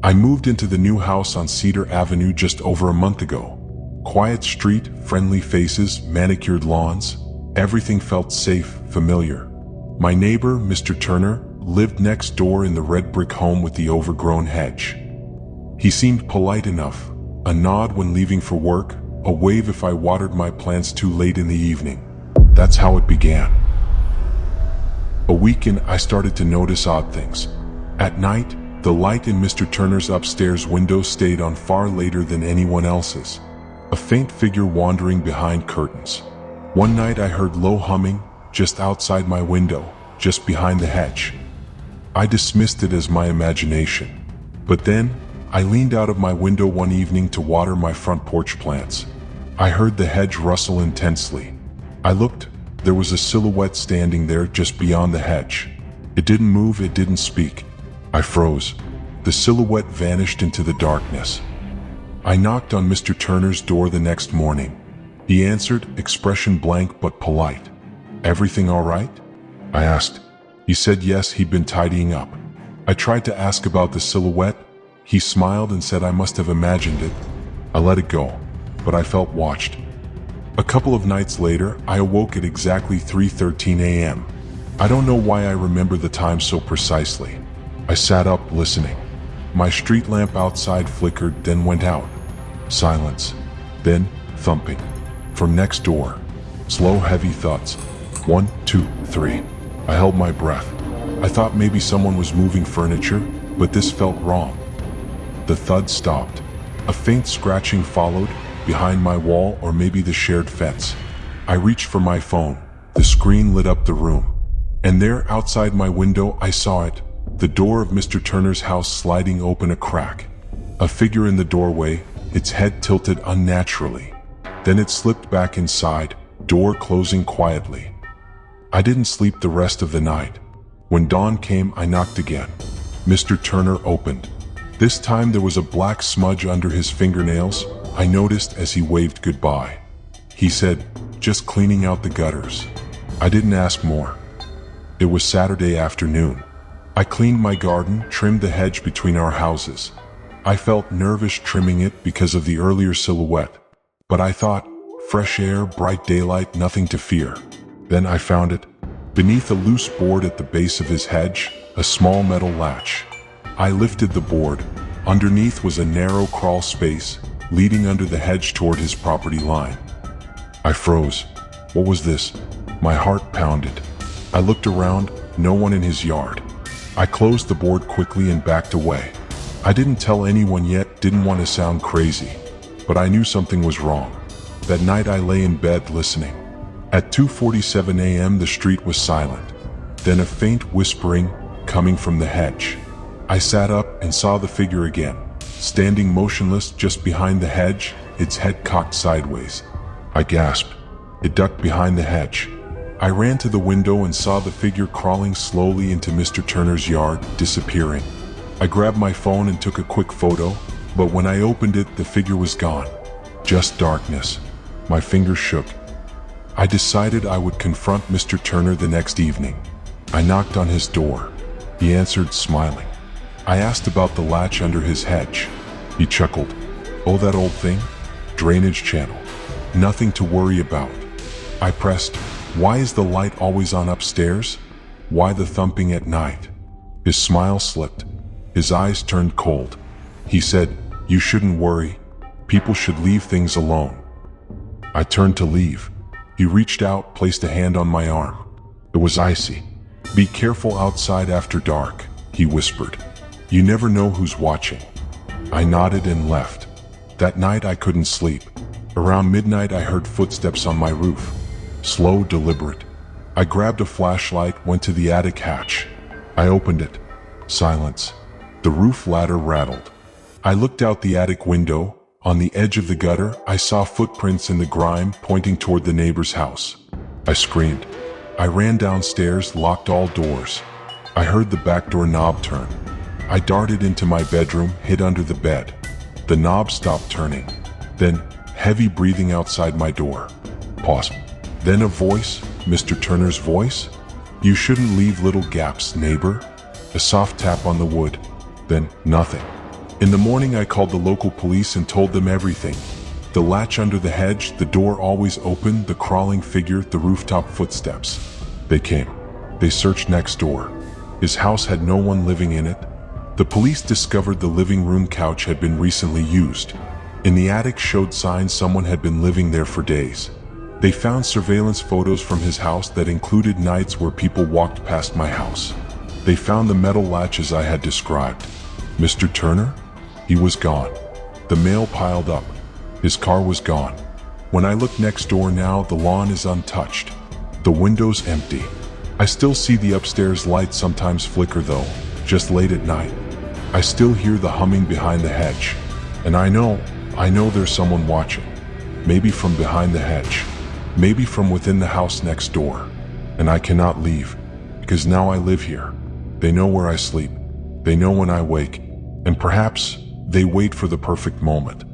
I moved into the new house on Cedar Avenue just over a month ago. Quiet street, friendly faces, manicured lawns. Everything felt safe, familiar. My neighbor, Mr. Turner, lived next door in the red brick home with the overgrown hedge. He seemed polite enough, a nod when leaving for work, a wave if I watered my plants too late in the evening. That's how it began. A week in, I started to notice odd things. At night, the light in Mr. Turner's upstairs window stayed on far later than anyone else's. A faint figure wandering behind curtains. One night I heard low humming just outside my window, just behind the hedge. I dismissed it as my imagination. But then, I leaned out of my window one evening to water my front porch plants. I heard the hedge rustle intensely. I looked. There was a silhouette standing there just beyond the hedge. It didn't move, it didn't speak. I froze. The silhouette vanished into the darkness. I knocked on Mr. Turner's door the next morning. He answered, expression blank but polite. "Everything all right?" I asked. He said yes, he'd been tidying up. I tried to ask about the silhouette. He smiled and said I must have imagined it. I let it go, but I felt watched. A couple of nights later, I awoke at exactly 3:13 a.m. I don't know why I remember the time so precisely. I sat up, listening. My street lamp outside flickered, then went out. Silence. Then, thumping. From next door. Slow, heavy thuds. 1, 2, 3. I held my breath. I thought maybe someone was moving furniture, but this felt wrong. The thud stopped. A faint scratching followed, behind my wall or maybe the shared fence. I reached for my phone. The screen lit up the room. And there, outside my window, I saw it. The door of Mr. Turner's house sliding open a crack. A figure in the doorway, its head tilted unnaturally. Then it slipped back inside, door closing quietly. I didn't sleep the rest of the night. When dawn came, I knocked again. Mr. Turner opened. This time there was a black smudge under his fingernails, I noticed as he waved goodbye. He said, "Just cleaning out the gutters." I didn't ask more. It was Saturday afternoon. I cleaned my garden, trimmed the hedge between our houses. I felt nervous trimming it because of the earlier silhouette. But I thought, fresh air, bright daylight, nothing to fear. Then I found it. Beneath a loose board at the base of his hedge, a small metal latch. I lifted the board. Underneath was a narrow crawl space, leading under the hedge toward his property line. I froze. What was this? My heart pounded. I looked around, no one in his yard. I closed the board quickly and backed away. I didn't tell anyone yet, didn't want to sound crazy. But I knew something was wrong. That night I lay in bed listening. At 2:47 a.m. the street was silent. Then a faint whispering coming from the hedge. I sat up and saw the figure again, standing motionless just behind the hedge, its head cocked sideways. I gasped. It ducked behind the hedge. I ran to the window and saw the figure crawling slowly into Mr. Turner's yard, disappearing. I grabbed my phone and took a quick photo, but when I opened it, the figure was gone. Just darkness. My fingers shook. I decided I would confront Mr. Turner the next evening. I knocked on his door. He answered, smiling. I asked about the latch under his hedge. He chuckled. "Oh, that old thing? Drainage channel. Nothing to worry about." I pressed, "Why is the light always on upstairs? Why the thumping at night?" His smile slipped. His eyes turned cold. He said, "You shouldn't worry. People should leave things alone." I turned to leave. He reached out, placed a hand on my arm. It was icy. "Be careful outside after dark," he whispered. "You never know who's watching." I nodded and left. That night I couldn't sleep. Around midnight I heard footsteps on my roof. Slow, deliberate. I grabbed a flashlight, went to the attic hatch. I opened it. Silence. The roof ladder rattled. I looked out the attic window. On the edge of the gutter, I saw footprints in the grime pointing toward the neighbor's house. I screamed. I ran downstairs, locked all doors. I heard the back door knob turn. I darted into my bedroom, hid under the bed. The knob stopped turning. Then, heavy breathing outside my door. Pause. Then a voice, Mr. Turner's voice. "You shouldn't leave little gaps, neighbor." A soft tap on the wood. Then, nothing. In the morning, I called the local police and told them everything. The latch under the hedge, the door always open, the crawling figure, the rooftop footsteps. They came. They searched next door. His house had no one living in it. The police discovered the living room couch had been recently used. In the attic showed signs someone had been living there for days. They found surveillance photos from his house that included nights where people walked past my house. They found the metal latches I had described. Mr. Turner? He was gone. The mail piled up. His car was gone. When I look next door now, the lawn is untouched. The window's empty. I still see the upstairs lights sometimes flicker though, just late at night. I still hear the humming behind the hedge. And I know there's someone watching. Maybe from behind the hedge. Maybe from within the house next door. And I cannot leave, because now I live here. They know where I sleep. They know when I wake. And perhaps they wait for the perfect moment.